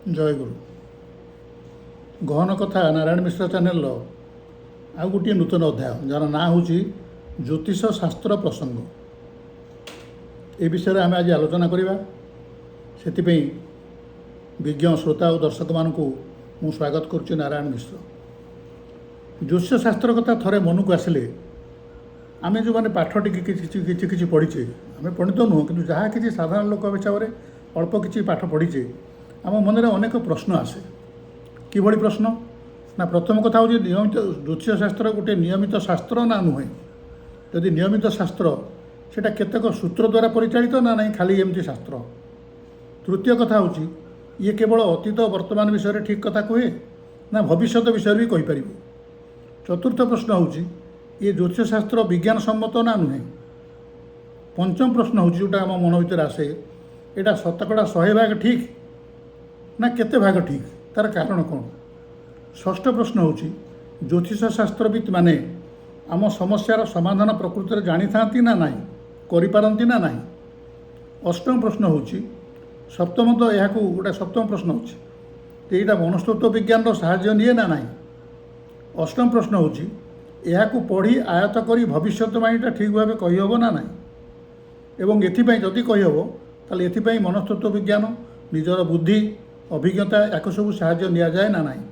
ଜୟଗୁରୁ। ଗହନ କଥା ନାରାୟଣ ମିଶ୍ର ଚ୍ୟାନେଲର ଆଉ ଗୋଟିଏ ନୂତନ ଅଧ୍ୟାୟ, ଯାହାର ନାଁ ହେଉଛି ଜ୍ୟୋତିଷ ଶାସ୍ତ୍ର ପ୍ରସଙ୍ଗ। ଏ ବିଷୟରେ ଆମେ ଆଜି ଆଲୋଚନା କରିବା। ସେଥିପାଇଁ ବିଜ୍ଞ ଶ୍ରୋତା ଓ ଦର୍ଶକମାନଙ୍କୁ ମୁଁ ସ୍ୱାଗତ କରୁଛି। ନାରାୟଣ ମିଶ୍ର। ଜ୍ୟୋତିଷ ଶାସ୍ତ୍ର କଥା ଥରେ ମନକୁ ଆସିଲେ, ଆମେ ଯେଉଁମାନେ ପାଠ ଟିକେ କିଛି ପଢ଼ିଛେ, ଆମେ ପଣ୍ଡିତ ନୁହଁ, କିନ୍ତୁ ଯାହା କିଛି ସାଧାରଣ ଲୋକ ହିସାବରେ ଅଳ୍ପ କିଛି ପାଠ ପଢ଼ିଛେ, ଆମ ମନରେ ଅନେକ ପ୍ରଶ୍ନ ଆସେ। କିଭଳି ପ୍ରଶ୍ନ? ନା, ପ୍ରଥମ କଥା ହେଉଛି ନିୟମିତ ଜ୍ୟୋତିଷ ଶାସ୍ତ୍ର ଗୋଟିଏ ନିୟମିତ ଶାସ୍ତ୍ର ନା ନୁହେଁ? ଯଦି ନିୟମିତ ଶାସ୍ତ୍ର, ସେଇଟା କେତେକ ସୂତ୍ର ଦ୍ୱାରା ପରିଚାଳିତ ନା ନାହିଁ ଖାଲି ଏମିତି ଶାସ୍ତ୍ର? ତୃତୀୟ କଥା ହେଉଛି, ଇଏ କେବଳ ଅତୀତ ବର୍ତ୍ତମାନ ବିଷୟରେ ଠିକ୍ କଥା କୁହେ ନା ଭବିଷ୍ୟତ ବିଷୟରେ ବି କହିପାରିବ? ଚତୁର୍ଥ ପ୍ରଶ୍ନ ହେଉଛି, ଇଏ ଜ୍ୟୋତିଷ ଶାସ୍ତ୍ର ବିଜ୍ଞାନ ସମ୍ମତ ନା ନୁହେଁ? ପଞ୍ଚମ ପ୍ରଶ୍ନ ହେଉଛି, ଯେଉଁଟା ଆମ ମନ ଭିତରେ ଆସେ, ଏଇଟା ଶତକଡ଼ା 100% ଠିକ୍ ନା କେତେ ଭାଗ ଠିକ୍, ତା'ର କାରଣ କ'ଣ? ଷଷ୍ଠ ପ୍ରଶ୍ନ ହେଉଛି, ଜ୍ୟୋତିଷ ଶାସ୍ତ୍ରବିତ୍ ମାନେ ଆମ ସମସ୍ୟାର ସମାଧାନ ପ୍ରକୃତରେ ଜାଣିଥାନ୍ତି ନା ନାହିଁ, କରିପାରନ୍ତି ନା ନାହିଁ? ଅଷ୍ଟମ ପ୍ରଶ୍ନ ହେଉଛି, ସପ୍ତମ ପ୍ରଶ୍ନ ହେଉଛି, ଏଇଟା ମନସ୍ତତ୍ତ୍ୱ ବିଜ୍ଞାନର ସାହାଯ୍ୟ ନିଏ ନା ନାହିଁ? ଅଷ୍ଟମ ପ୍ରଶ୍ନ ହେଉଛି, ଏହାକୁ ପଢ଼ି ଆୟତ୍ତ କରି ଭବିଷ୍ୟତବାଣୀଟା ଠିକ୍ ଭାବେ କହିହେବ ନା ନାହିଁ? ଏବଂ ଏଥିପାଇଁ ଯଦି କହିହେବ, ତାହେଲେ ଏଥିପାଇଁ ମନସ୍ତତ୍ତ୍ୱ ବିଜ୍ଞାନ, ନିଜର ବୁଦ୍ଧି, ଅଭିଜ୍ଞତା, ୟାକୁ ସବୁ ସାହାଯ୍ୟ ନିଆଯାଏ ନା ନାହିଁ?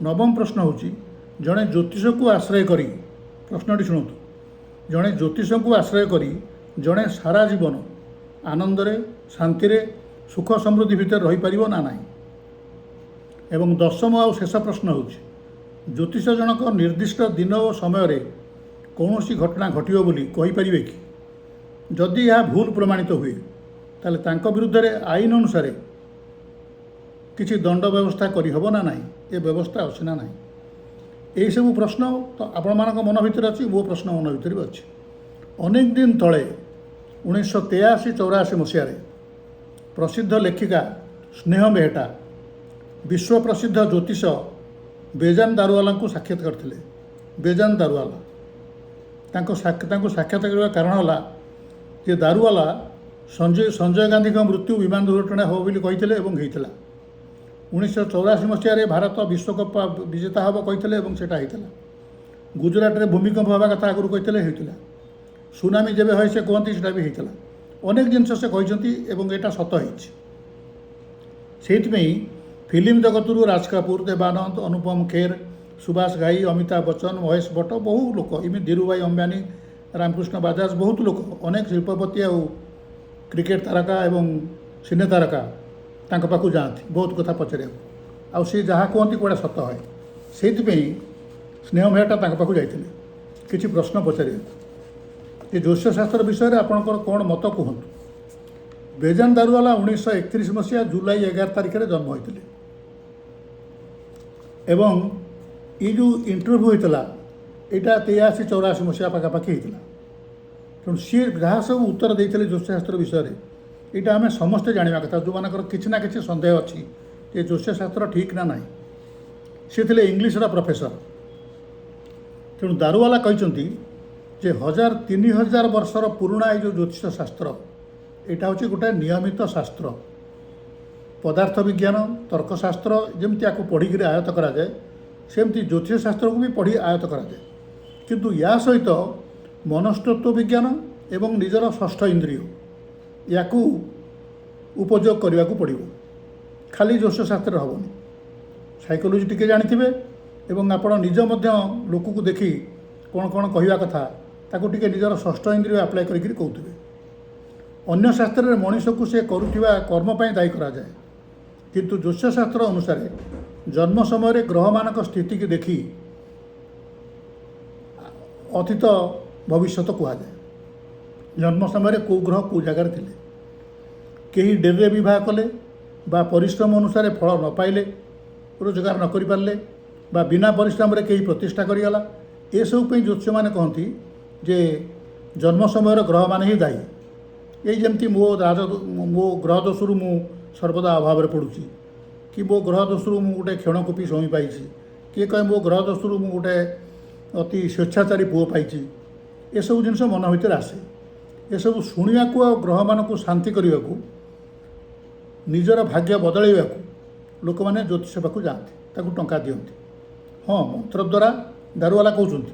ନବମ ପ୍ରଶ୍ନ ହେଉଛି, ଜଣେ ଜ୍ୟୋତିଷକୁ ଆଶ୍ରୟ କରି, ପ୍ରଶ୍ନଟି ଶୁଣନ୍ତୁ, ଜଣେ ଜ୍ୟୋତିଷକୁ ଆଶ୍ରୟ କରି ଜଣେ ସାରା ଜୀବନ ଆନନ୍ଦରେ, ଶାନ୍ତିରେ, ସୁଖ ସମୃଦ୍ଧି ଭିତରେ ରହିପାରିବ ନା ନାହିଁ? ଏବଂ ଦଶମ ଆଉ ଶେଷ ପ୍ରଶ୍ନ ହେଉଛି, ଜ୍ୟୋତିଷ ଜଣକ ନିର୍ଦ୍ଦିଷ୍ଟ ଦିନ ଓ ସମୟରେ କୌଣସି ଘଟଣା ଘଟିବ ବୋଲି କହିପାରିବେ କି? ଯଦି ଏହା ଭୁଲ ପ୍ରମାଣିତ ହୁଏ, ତାହେଲେ ତାଙ୍କ ବିରୁଦ୍ଧରେ ଆଇନ ଅନୁସାରେ କିଛି ଦଣ୍ଡ ବ୍ୟବସ୍ଥା କରିହେବ ନା ନାହିଁ? ଏ ବ୍ୟବସ୍ଥା ଅଛି ନା ନାହିଁ? ଏହିସବୁ ପ୍ରଶ୍ନ ତ ଆପଣମାନଙ୍କ ମନ ଭିତରେ ଅଛି, ମୋ ପ୍ରଶ୍ନ ମନ ଭିତରେ ବି ଅଛି। ଅନେକ ଦିନ ତଳେ 1983-84 ମସିହାରେ ପ୍ରସିଦ୍ଧ ଲେଖିକା ସ୍ନେହ ମେହେଟା ବିଶ୍ୱ ପ୍ରସିଦ୍ଧ ଜ୍ୟୋତିଷ ବେଜାନ୍ ଦାରୁୱାଲାଙ୍କୁ ସାକ୍ଷାତ କରିଥିଲେ। ବେଜାନ୍ ଦାରୁୱାଲା ତାଙ୍କୁ ସାକ୍ଷାତ କରିବା କାରଣ ହେଲା ଯେ ଦାରୁୱାଲା ସଞ୍ଜୟ ଗାନ୍ଧୀଙ୍କ ମୃତ୍ୟୁ ବିମାନ ଦୁର୍ଘଟଣା ହେବ ବୋଲି କହିଥିଲେ ଏବଂ ହେଇଥିଲା। 1984 ମସିହାରେ ଭାରତ ବିଶ୍ୱକପ୍ ବିଜେତା ହେବ କହିଥିଲେ ଏବଂ ସେଇଟା ହେଇଥିଲା। ଗୁଜରାଟରେ ଭୂମିକମ୍ପ ହେବା କଥା ଆଗରୁ କହିଥିଲେ, ହେଇଥିଲା। ସୁନାମି ଯେବେ ହୁଏ ସେ କୁହନ୍ତି, ସେଇଟା ବି ହେଇଥିଲା। ଅନେକ ଜିନିଷ ସେ କହିଛନ୍ତି ଏବଂ ଏଇଟା ସତ ହେଇଛି। ସେଇଥିପାଇଁ ଫିଲ୍ମ ଜଗତରୁ ରାଜ କାପୁର, ଦେବାନନ୍ଦ, ଅନୁପମ ଖେର, ସୁଭାଷ ଘାଇ, ଅମିତାଭ ବଚ୍ଚନ, ମହେଶ ଭଟ୍ଟ, ବହୁ ଲୋକ, ଏମିତି ଧୀରୁଭାଇ ଅମ୍ବାନୀ, ରାମକୃଷ୍ଣ ବାଜାଜ, ବହୁତ ଲୋକ, ଅନେକ ଶିଳ୍ପପତି ଆଉ କ୍ରିକେଟ ତାରକା ଏବଂ ସିନେ ତାରକା ତାଙ୍କ ପାଖକୁ ଯାଆନ୍ତି ବହୁତ କଥା ପଚାରିବାକୁ। ଆଉ ସେ ଯାହା କୁହନ୍ତି କୁଆଡ଼େ ସତ ହୁଏ। ସେଇଥିପାଇଁ ସ୍ନେହ ମେହେଟା ତାଙ୍କ ପାଖକୁ ଯାଇଥିଲେ କିଛି ପ୍ରଶ୍ନ ପଚାରିବାକୁ। ଏ ଜ୍ୟୋତିଷ ଶାସ୍ତ୍ର ବିଷୟରେ ଆପଣଙ୍କର କ'ଣ ମତ କୁହନ୍ତୁ? ବେଜାନ୍ ଦାରୁୱାଲା 1931 ମସିହା ଜୁଲାଇ 11 ତାରିଖରେ ଜନ୍ମ ହୋଇଥିଲେ ଏବଂ ଏ ଯେଉଁ ଇଣ୍ଟରଭ୍ୟୁ ହୋଇଥିଲା, ଏଇଟା 83-84 ମସିହା ପାଖାପାଖି ହେଇଥିଲା। ତେଣୁ ସିଏ ଯାହା ସବୁ ଉତ୍ତର ଦେଇଥିଲେ ଜ୍ୟୋତିଷଶାସ୍ତ୍ର ବିଷୟରେ, ଏଇଟା ଆମେ ସମସ୍ତେ ଜାଣିବା କଥା, ଯେଉଁମାନଙ୍କର କିଛି ନା କିଛି ସନ୍ଦେହ ଅଛି ଯେ ଜ୍ୟୋତିଷଶାସ୍ତ୍ର ଠିକ୍ ନା ନାହିଁ। ସେ ଥିଲେ ଇଂଲିଶର ପ୍ରଫେସର। ତେଣୁ ଦାରୁୱାଲା କହିଛନ୍ତି ଯେ 1000-3000 ବର୍ଷର ପୁରୁଣା ଏଇ ଯେଉଁ ଜ୍ୟୋତିଷ ଶାସ୍ତ୍ର, ଏଇଟା ହେଉଛି ଗୋଟେ ନିୟମିତ ଶାସ୍ତ୍ର। ପଦାର୍ଥ ବିଜ୍ଞାନ, ତର୍କଶାସ୍ତ୍ର ଯେମିତି ୟାକୁ ପଢ଼ିକିରି ଆୟତ୍ତ କରାଯାଏ, ସେମିତି ଜ୍ୟୋତିଷ ଶାସ୍ତ୍ରକୁ ବି ପଢ଼ି ଆୟତ୍ତ କରାଯାଏ। କିନ୍ତୁ ୟା ସହିତ ମନସ୍ତତ୍ତ୍ୱ ବିଜ୍ଞାନ ଏବଂ ନିଜର ଷଷ୍ଠ ଇନ୍ଦ୍ରିୟ, ୟାକୁ ଉପଯୋଗ କରିବାକୁ ପଡ଼ିବ। ଖାଲି ଜ୍ୟୋତିଷ ଶାସ୍ତ୍ରରେ ହେବନି। ସାଇକୋଲୋଜି ଟିକେ ଜାଣିଥିବେ ଏବଂ ଆପଣ ନିଜ ମଧ୍ୟ ଲୋକକୁ ଦେଖି କ'ଣ କ'ଣ କହିବା କଥା, ତାକୁ ଟିକେ ନିଜର ଷଷ୍ଠ ଇନ୍ଦ୍ରିୟ ଆପ୍ଲାଏ କରିକିରି କହୁଥିବେ। ଅନ୍ୟ ଶାସ୍ତ୍ରରେ ମଣିଷକୁ ସେ କରୁଥିବା କର୍ମ ପାଇଁ ଦାୟୀ କରାଯାଏ, କିନ୍ତୁ ଜ୍ୟୋତିଷ ଶାସ୍ତ୍ର ଅନୁସାରେ ଜନ୍ମ ସମୟରେ ଗ୍ରହମାନଙ୍କ ସ୍ଥିତିକି ଦେଖି ଅତୀତ ଭବିଷ୍ୟତ କୁହାଯାଏ। ଜନ୍ମ ସମୟରେ କେଉଁ ଗ୍ରହ କେଉଁ ଜାଗାରେ ଥିଲେ, କେହି ଡେରିରେ ବିବାହ କଲେ ବା ପରିଶ୍ରମ ଅନୁସାରେ ଫଳ ନ ପାଇଲେ, ରୋଜଗାର ନ କରିପାରିଲେ ବା ବିନା ପରିଶ୍ରମରେ କେହି ପ୍ରତିଷ୍ଠା କରିଗଲା, ଏସବୁ ପାଇଁ ଜ୍ୟୋତିଷମାନେ କହନ୍ତି ଯେ ଜନ୍ମ ସମୟର ଗ୍ରହମାନେ ହିଁ ଦାୟୀ। ଏଇ ଯେମିତି ମୋ ଗ୍ରହ ଦୋଷରୁ ମୁଁ ସର୍ବଦା ଅଭାବରେ ପଡ଼ୁଛି, କି ମୋ ଗ୍ରହ ଦୋଷରୁ ମୁଁ ଗୋଟେ କ୍ଷଣକୋପି ସ୍ୱାମୀ ପାଇଛି, କିଏ କହେ ମୋ ଗ୍ରହ ଦୋଷରୁ ମୁଁ ଗୋଟେ ଅତି ସ୍ୱେଚ୍ଛାଚାରୀ ପୁଅ ପାଇଛି। ଏସବୁ ଜିନିଷ ମନ ଭିତରେ ଆସେ। ଏସବୁ ଶୁଣିବାକୁ ଆଉ ଗ୍ରହମାନଙ୍କୁ ଶାନ୍ତି କରିବାକୁ, ନିଜର ଭାଗ୍ୟ ବଦଳାଇବାକୁ ଲୋକମାନେ ଜ୍ୟୋତିଷ ପାଖକୁ ଯାଆନ୍ତି, ତାକୁ ଟଙ୍କା ଦିଅନ୍ତି। ହଁ, ମନ୍ତ୍ର ଦ୍ୱାରା ଦାରୁବାଲା କହୁଛନ୍ତି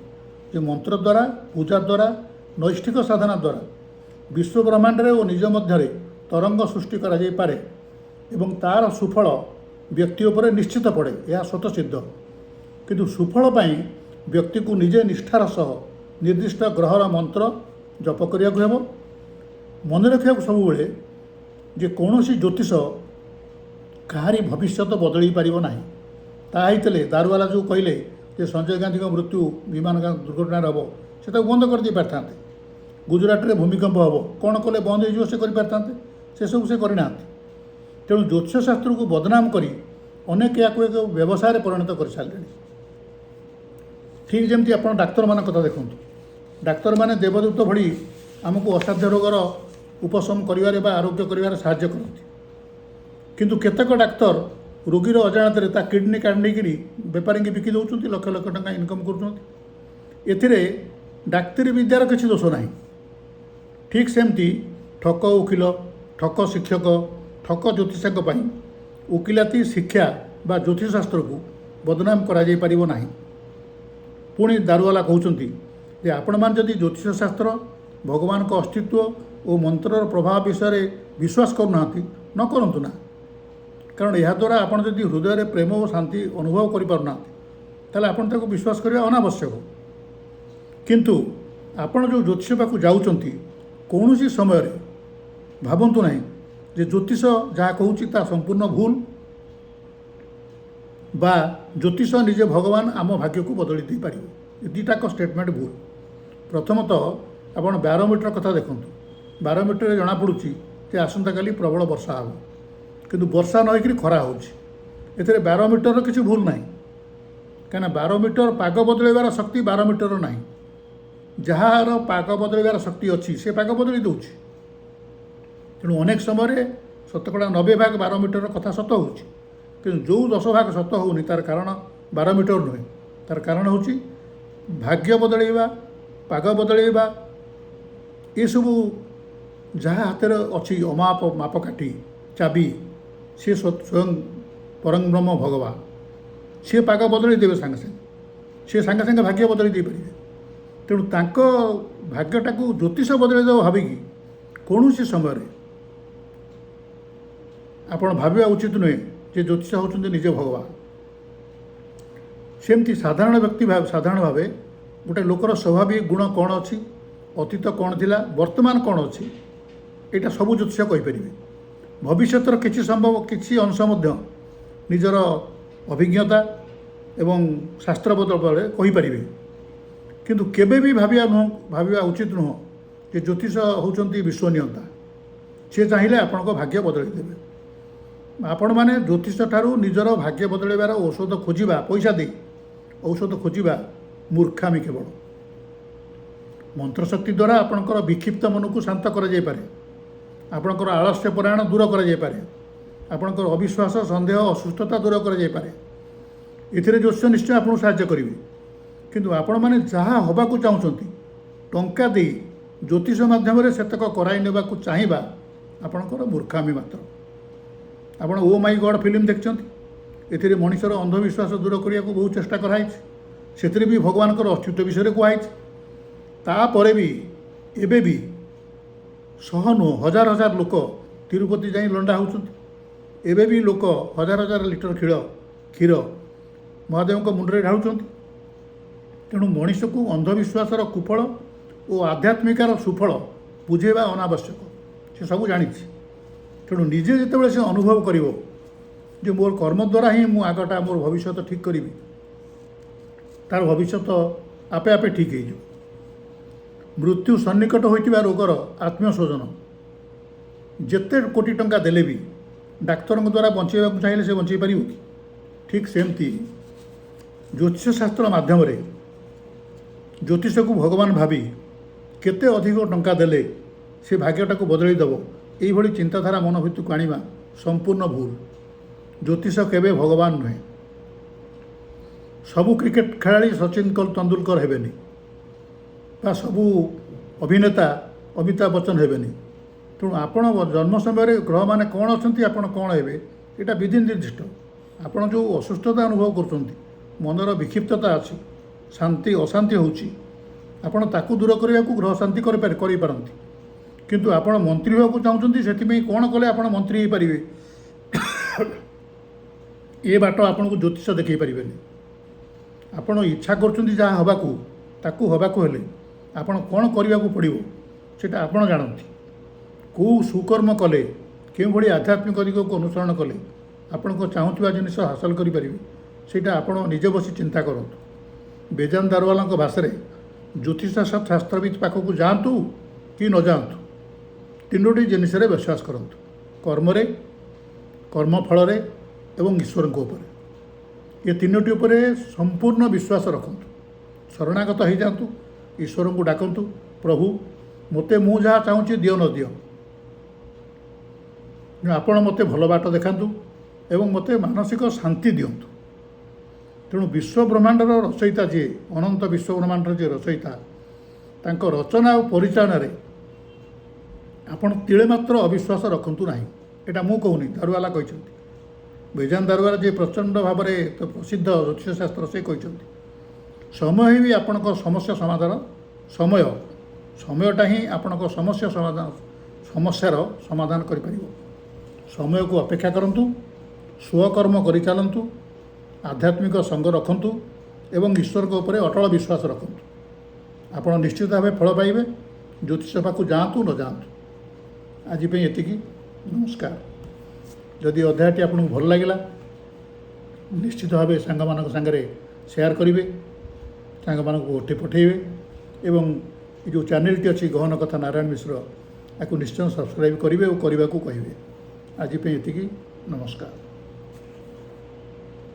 ଯେ ମନ୍ତ୍ର ଦ୍ୱାରା, ପୂଜା ଦ୍ୱାରା, ନୈଷ୍ଠିକ ସାଧନା ଦ୍ୱାରା ବିଶ୍ୱ ବ୍ରହ୍ମାଣ୍ଡରେ ଓ ନିଜ ମଧ୍ୟରେ ତରଙ୍ଗ ସୃଷ୍ଟି କରାଯାଇପାରେ ଏବଂ ତା'ର ସୁଫଳ ବ୍ୟକ୍ତି ଉପରେ ନିଶ୍ଚିତ ପଡ଼େ, ଏହା ସ୍ୱତଃସିଦ୍ଧ। କିନ୍ତୁ ସୁଫଳ ପାଇଁ ବ୍ୟକ୍ତିକୁ ନିଜେ ନିଷ୍ଠାର ସହ ନିର୍ଦ୍ଦିଷ୍ଟ ଗ୍ରହର ମନ୍ତ୍ର ଜପ କରିବାକୁ ହେବ। ମନେ ରଖିବାକୁ ସବୁବେଳେ ଯେ କୌଣସି ଜ୍ୟୋତିଷ କାହାରି ଭବିଷ୍ୟତ ବଦଳେଇ ପାରିବ ନାହିଁ। ତାହା ହେଇଥିଲେ ଦାରୁବାଲା ଯେଉଁ କହିଲେ ଯେ ସଞ୍ଜୟ ଗାନ୍ଧୀଙ୍କ ମୃତ୍ୟୁ ବିମାନ ଦୁର୍ଘଟଣାରେ ହେବ, ସେ ତାକୁ ବନ୍ଦ କରିଦେଇ ପାରିଥାନ୍ତେ। ଗୁଜରାଟରେ ଭୂମିକମ୍ପ ହେବ, କ'ଣ କଲେ ବନ୍ଦ ହେଇଯିବ ସେ କରିପାରିଥାନ୍ତେ, ସେସବୁ ସେ କରିନାହାନ୍ତି। ତେଣୁ ଜ୍ୟୋତିଷ ଶାସ୍ତ୍ରକୁ ବଦନାମ କରି ଅନେକ ଏହାକୁ ଏକ ବ୍ୟବସାୟରେ ପରିଣତ କରିସାରିଲେଣି। ଠିକ୍ ଯେମିତି ଆପଣ ଡାକ୍ତରମାନଙ୍କ କଥା ଦେଖନ୍ତୁ, ଡାକ୍ତରମାନେ ଦେବଦୂତ ଭଳି ଆମକୁ ଅସାଧ୍ୟ ରୋଗର ଉପଶମ କରିବାରେ ବା ଆରୋଗ୍ୟ କରିବାରେ ସାହାଯ୍ୟ କରନ୍ତି। କିନ୍ତୁ କେତେକ ଡାକ୍ତର ରୋଗୀର ଅଜାଣତରେ ତା କିଡ଼ନୀ କାଢ଼ି ନେଇକରି ବେପାରୀଙ୍କୁ ବିକି ଦେଉଛନ୍ତି, ଲକ୍ଷ ଲକ୍ଷ ଟଙ୍କା ଇନକମ୍ କରୁଛନ୍ତି। ଏଥିରେ ଡାକ୍ତରୀ ବିଦ୍ୟାର କିଛି ଦୋଷ ନାହିଁ। ଠିକ୍ ସେମିତି ଠକ ଓକିଲ, ଠକ ଶିକ୍ଷକ, ଠକ ଜ୍ୟୋତିଷଙ୍କ ପାଇଁ ଓକିଲାତି ଶିକ୍ଷା ବା ଜ୍ୟୋତିଷ ଶାସ୍ତ୍ରକୁ ବଦନାମ କରାଯାଇପାରିବ ନାହିଁ। ପୁଣି ଦାରୁବାଲା କହୁଛନ୍ତି ଯେ ଆପଣମାନେ ଯଦି ଜ୍ୟୋତିଷ ଶାସ୍ତ୍ର, ଭଗବାନଙ୍କ ଅସ୍ତିତ୍ୱ ଓ ମନ୍ତ୍ରର ପ୍ରଭାବ ବିଷୟରେ ବିଶ୍ୱାସ କରୁନାହାନ୍ତି, ନ କରନ୍ତୁ ନା। କାରଣ ଏହାଦ୍ୱାରା ଆପଣ ଯଦି ହୃଦୟରେ ପ୍ରେମ ଓ ଶାନ୍ତି ଅନୁଭବ କରିପାରୁନାହାନ୍ତି, ତାହେଲେ ଆପଣ ତାକୁ ବିଶ୍ୱାସ କରିବା ଅନାବଶ୍ୟକ। କିନ୍ତୁ ଆପଣ ଯେଉଁ ଜ୍ୟୋତିଷ ପାଖକୁ ଯାଉଛନ୍ତି, କୌଣସି ସମୟରେ ଭାବନ୍ତୁ ନାହିଁ ଯେ ଜ୍ୟୋତିଷ ଯାହା କହୁଛି ତାହା ସମ୍ପୂର୍ଣ୍ଣ ଭୁଲ ବା ଜ୍ୟୋତିଷ ନିଜେ ଭଗବାନ ଆମ ଭାଗ୍ୟକୁ ବଦଳି ଦେଇପାରିବ। ଏ ଦୁଇଟାକ ଷ୍ଟେଟମେଣ୍ଟ ଭୁଲ। ପ୍ରଥମତଃ ଆପଣ ବାରୋମିଟର କଥା ଦେଖନ୍ତୁ। ବାରୋମିଟରରେ ଜଣାପଡ଼ୁଛି ଯେ ଆସନ୍ତାକାଲି ପ୍ରବଳ ବର୍ଷା ହେବ, କିନ୍ତୁ ବର୍ଷା ନ ହେଇକରି ଖରା ହେଉଛି। ଏଥିରେ ବାରୋମିଟରର କିଛି ଭୁଲ ନାହିଁ, କାହିଁକିନା ବାରୋମିଟର ପାଗ ବଦଳାଇବାର ଶକ୍ତି ବାରୋମିଟରର ନାହିଁ। ଯାହାର ପାଗ ବଦଳାଇବାର ଶକ୍ତି ଅଛି ସେ ପାଗ ବଦଳି ଦେଉଛି। ତେଣୁ ଅନେକ ସମୟରେ ଶତକଡ଼ା 90% ବାରୋମିଟରର କଥା ସତ ହେଉଛି, କିନ୍ତୁ ଯେଉଁ 10% ସତ ହେଉନି ତା'ର କାରଣ ବାରୋମିଟର ନୁହେଁ, ତା'ର କାରଣ ହେଉଛି ଭାଗ୍ୟ ବଦଳାଇବା, ପାଗ ବଦଳାଇବା। ଏସବୁ ଯାହା ହାତରେ ଅଛି ଅମାପ ମାପକାଠି ଚାବି, ସିଏ ସ୍ୱୟଂ ପରଂ ବ୍ରହ୍ମ ଭଗବାନ। ସିଏ ପାଗ ବଦଳାଇ ଦେବେ ସାଙ୍ଗେ ସାଙ୍ଗେ, ସିଏ ସାଙ୍ଗେ ସାଙ୍ଗେ ଭାଗ୍ୟ ବଦଳାଇ ଦେଇପାରିବେ। ତେଣୁ ତାଙ୍କ ଭାଗ୍ୟଟାକୁ ଜ୍ୟୋତିଷ ବଦଳାଇ ଦେବ ଭାବିକି କୌଣସି ସମୟରେ ଆପଣ ଭାବିବା ଉଚିତ ନୁହେଁ ଯେ ଜ୍ୟୋତିଷ ହେଉଛନ୍ତି ନିଜେ ଭଗବାନ। ସେମିତି ସାଧାରଣ ବ୍ୟକ୍ତି ସାଧାରଣ ଭାବେ ଗୋଟେ ଲୋକର ସ୍ୱାଭାବିକ ଗୁଣ କ'ଣ ଅଛି, ଅତୀତ କ'ଣ ଥିଲା, ବର୍ତ୍ତମାନ କ'ଣ ଅଛି, ଏଇଟା ସବୁ ଜ୍ୟୋତିଷ କହିପାରିବେ। ଭବିଷ୍ୟତର କିଛି ସମ୍ଭବ କିଛି ଅଂଶ ମଧ୍ୟ ନିଜର ଅଭିଜ୍ଞତା ଏବଂ ଶାସ୍ତ୍ରବୋଧ ବଳରେ କହିପାରିବେ। କିନ୍ତୁ କେବେ ବି ଭାବିବା ଉଚିତ ନୁହଁ ଯେ ଜ୍ୟୋତିଷ ହେଉଛନ୍ତି ବିଶ୍ୱନିୟନ୍ତା। ସେ ଚାହିଁଲେ ଆପଣଙ୍କ ଭାଗ୍ୟ ବଦଳାଇ ଦେବେ। ଆପଣମାନେ ଜ୍ୟୋତିଷ ଠାରୁ ନିଜର ଭାଗ୍ୟ ବଦଳାଇବାର ଔଷଧ ଖୋଜିବା, ପଇସା ଦେଇ ଔଷଧ ଖୋଜିବା ମୂର୍ଖାମି କେବଳ। ମନ୍ତ୍ରଶକ୍ତି ଦ୍ୱାରା ଆପଣଙ୍କର ବିକ୍ଷିପ୍ତ ମନକୁ ଶାନ୍ତ କରାଯାଇପାରେ, ଆପଣଙ୍କର ଆଳସ୍ୟ ପରାୟଣ ଦୂର କରାଯାଇପାରେ, ଆପଣଙ୍କର ଅବିଶ୍ୱାସ, ସନ୍ଦେହ, ଅସୁସ୍ଥତା ଦୂର କରାଯାଇପାରେ। ଏଥିରେ ଜ୍ୟୋତିଷ ନିଶ୍ଚୟ ଆପଣଙ୍କୁ ସାହାଯ୍ୟ କରିବେ। କିନ୍ତୁ ଆପଣମାନେ ଯାହା ହେବାକୁ ଚାହୁଁଛନ୍ତି ଟଙ୍କା ଦେଇ ଜ୍ୟୋତିଷ ମାଧ୍ୟମରେ ସେତକ କରାଇ ନେବାକୁ ଚାହିଁବା ଆପଣଙ୍କର ମୂର୍ଖାମି ମାତ୍ର। ଆପଣ ଓ ମାଇ ଗଡ଼୍ ଫିଲ୍ମ ଦେଖିଛନ୍ତି? ଏଥିରେ ମଣିଷର ଅନ୍ଧବିଶ୍ୱାସ ଦୂର କରିବାକୁ ବହୁ ଚେଷ୍ଟା କରାହେଇଛି। ସେଥିରେ ବି ଭଗବାନଙ୍କର ଅସ୍ତିତ୍ୱ ବିଷୟରେ କୁହାହେଇଛି। ତାପରେ ବି ଏବେ ବି ଶହ ନୁହଁ ହଜାର ହଜାର ଲୋକ ତିରୁପତି ଯାଇ ଲଣ୍ଡା ହେଉଛନ୍ତି। ଏବେ ବି ଲୋକ ହଜାର ହଜାର ଲିଟର କ୍ଷୀର ମହାଦେବଙ୍କ ମୁଣ୍ଡରେ ଢାଳୁଛନ୍ତି। ତେଣୁ ମଣିଷକୁ ଅନ୍ଧବିଶ୍ୱାସର କୁଫଳ ଓ ଆଧ୍ୟାତ୍ମିକାର ସୁଫଳ ବୁଝେଇବା ଅନାବଶ୍ୟକ। ସେ ସବୁ ଜାଣିଛି। ତେଣୁ ନିଜେ ଯେତେବେଳେ ସେ ଅନୁଭବ କରିବ ଯେ ମୋର କର୍ମ ଦ୍ୱାରା ହିଁ ମୁଁ ଆଗଟା ମୋର ଭବିଷ୍ୟତ ଠିକ୍ କରିବି, ତା'ର ଭବିଷ୍ୟତ ଆପେ ଆପେ ଠିକ୍ ହେଇଯିବ। ମୃତ୍ୟୁ ସନ୍ନିକଟ ହୋଇଥିବା ରୋଗର ଆତ୍ମୀୟ ସ୍ୱଜନ ଯେତେ କୋଟି ଟଙ୍କା ଦେଲେ ବି ଡାକ୍ତରଙ୍କ ଦ୍ୱାରା ବଞ୍ଚାଇବାକୁ ଚାହିଁଲେ ସେ ବଞ୍ଚାଇ ପାରିବ କି? ଠିକ୍ ସେମିତି ଜ୍ୟୋତିଷ ଶାସ୍ତ୍ର ମାଧ୍ୟମରେ ଜ୍ୟୋତିଷକୁ ଭଗବାନ ଭାବି କେତେ ଅଧିକ ଟଙ୍କା ଦେଲେ ସେ ଭାଗ୍ୟଟାକୁ ବଦଳାଇ ଦେବ, ଏଇଭଳି ଚିନ୍ତାଧାରା ମନ ଭିତରକୁ ଆଣିବା ସମ୍ପୂର୍ଣ୍ଣ ଭୁଲ। ଜ୍ୟୋତିଷ କେବେ ଭଗବାନ ନୁହେଁ। ସବୁ କ୍ରିକେଟ ଖେଳାଳି ସଚିନ ତେନ୍ଦୁଲକର ହେବେନି ବା ସବୁ ଅଭିନେତା ଅମିତାଭ ବଚ୍ଚନ ହେବେନି। ତେଣୁ ଆପଣ ଜନ୍ମ ସମୟରେ ଗ୍ରହମାନେ କ'ଣ ଅଛନ୍ତି, ଆପଣ କ'ଣ ହେବେ, ଏଇଟା ବିଧି ନିର୍ଦ୍ଦିଷ୍ଟ। ଆପଣ ଯେଉଁ ଅସୁସ୍ଥତା ଅନୁଭବ କରୁଛନ୍ତି, ମନର ବିକ୍ଷିପ୍ତତା ଅଛି, ଶାନ୍ତି ଅଶାନ୍ତି ହେଉଛି, ଆପଣ ତାକୁ ଦୂର କରିବାକୁ ଗ୍ରହ ଶାନ୍ତି କରିପାରନ୍ତି। କିନ୍ତୁ ଆପଣ ମନ୍ତ୍ରୀ ହେବାକୁ ଚାହୁଁଛନ୍ତି, ସେଥିପାଇଁ କ'ଣ କଲେ ଆପଣ ମନ୍ତ୍ରୀ ହେଇପାରିବେ, ଏ ବାଟ ଆପଣଙ୍କୁ ଜ୍ୟୋତିଷ ଦେଖାଇ ପାରିବେନି। ଆପଣ ଇଚ୍ଛା କରୁଛନ୍ତି ଯାହା ହେବାକୁ, ତାକୁ ହେବାକୁ ହେଲେ ଆପଣ କ'ଣ କରିବାକୁ ପଡ଼ିବ ସେଇଟା ଆପଣ ଜାଣନ୍ତି। କେଉଁ ସୁକର୍ମ କଲେ, କେଉଁଭଳି ଆଧ୍ୟାତ୍ମିକ ଦିଗକୁ ଅନୁସରଣ କଲେ ଆପଣଙ୍କ ଚାହୁଁଥିବା ଜିନିଷ ହାସଲ କରିପାରିବେ, ସେଇଟା ଆପଣ ନିଜେ ବସି ଚିନ୍ତା କରନ୍ତୁ। ବେଜାନ ଦାରୁବାଲାଙ୍କ ଭାଷାରେ ଜ୍ୟୋତିଷ ଶାସ୍ତ୍ରବିତ୍ ପାଖକୁ ଯାଆନ୍ତୁ କି ନ ଯାଆନ୍ତୁ, ତିନୋଟି ଜିନିଷରେ ବିଶ୍ୱାସ କରନ୍ତୁ: କର୍ମରେ, କର୍ମଫଳରେ ଏବଂ ଈଶ୍ୱରଙ୍କ ଉପରେ। ଏ ତିନୋଟି ଉପରେ ସମ୍ପୂର୍ଣ୍ଣ ବିଶ୍ୱାସ ରଖନ୍ତୁ। ଶରଣାଗତ ହେଇଯାଆନ୍ତୁ, ଈଶ୍ୱରଙ୍କୁ ଡାକନ୍ତୁ, ପ୍ରଭୁ ମୋତେ ମୁଁ ଯାହା ଚାହୁଁଛି ଦିଅ ନ ଦିଅ, ଆପଣ ମୋତେ ଭଲ ବାଟ ଦେଖାନ୍ତୁ ଏବଂ ମୋତେ ମାନସିକ ଶାନ୍ତି ଦିଅନ୍ତୁ। ତେଣୁ ବିଶ୍ୱବ୍ରହ୍ମାଣ୍ଡର ରଚୟିତା ଯିଏ, ଅନନ୍ତ ବିଶ୍ୱବ୍ରହ୍ମାଣ୍ଡର ଯିଏ ରଚୟିତା, ତାଙ୍କ ରଚନା ଓ ପରିଚାଳନାରେ ଆପଣ ତିଳେ ମାତ୍ର ଅବିଶ୍ୱାସ ରଖନ୍ତୁ ନାହିଁ। ଏଇଟା ମୁଁ କହୁନି, ଦାରୁବାଲା କହିଛନ୍ତି। ବେଜାନ ଦାରୁବାଲା ଯିଏ ପ୍ରଚଣ୍ଡ ଭାବରେ ପ୍ରସିଦ୍ଧ ଜ୍ୟୋତିଷଶାସ୍ତ୍ର, ସେ କହିଛନ୍ତି ସମୟ ହିଁ ଆପଣଙ୍କ ସମସ୍ୟା ସମାଧାନ। ସମୟଟା ହିଁ ଆପଣଙ୍କ ସମସ୍ୟାର ସମାଧାନ କରିପାରିବ। ସମୟକୁ ଅପେକ୍ଷା କରନ୍ତୁ, ସ୍ୱକର୍ମ କରିଚାଲନ୍ତୁ, ଆଧ୍ୟାତ୍ମିକ ସଙ୍ଗ ରଖନ୍ତୁ ଏବଂ ଈଶ୍ୱରଙ୍କ ଉପରେ ଅଟଳ ବିଶ୍ୱାସ ରଖନ୍ତୁ। ଆପଣ ନିଶ୍ଚିତ ଭାବେ ଫଳ ପାଇବେ। ଜ୍ୟୋତିଷ ପାଖକୁ ଯାଆନ୍ତୁ ନ ଯାଆନ୍ତୁ। ଆଜି ପାଇଁ ଏତିକି। ନମସ୍କାର। ଯଦି ଅଧ୍ୟାୟଟି ଆପଣଙ୍କୁ ଭଲ ଲାଗିଲା, ନିଶ୍ଚିତ ଭାବେ ସାଙ୍ଗମାନଙ୍କ ସାଙ୍ଗରେ ସେୟାର କରିବେ, ସାଙ୍ଗମାନଙ୍କୁ ପଠାଇବେ ଏବଂ ଏ ଯେଉଁ ଚ୍ୟାନେଲଟି ଅଛି ଗହନ କଥା ନାରାୟଣ ମିଶ୍ର, ୟାକୁ ନିଶ୍ଚୟ ସବସ୍କ୍ରାଇବ୍ କରିବେ ଓ କରିବାକୁ କହିବେ। ଆଜି ପାଇଁ ଏତିକି। ନମସ୍କାର।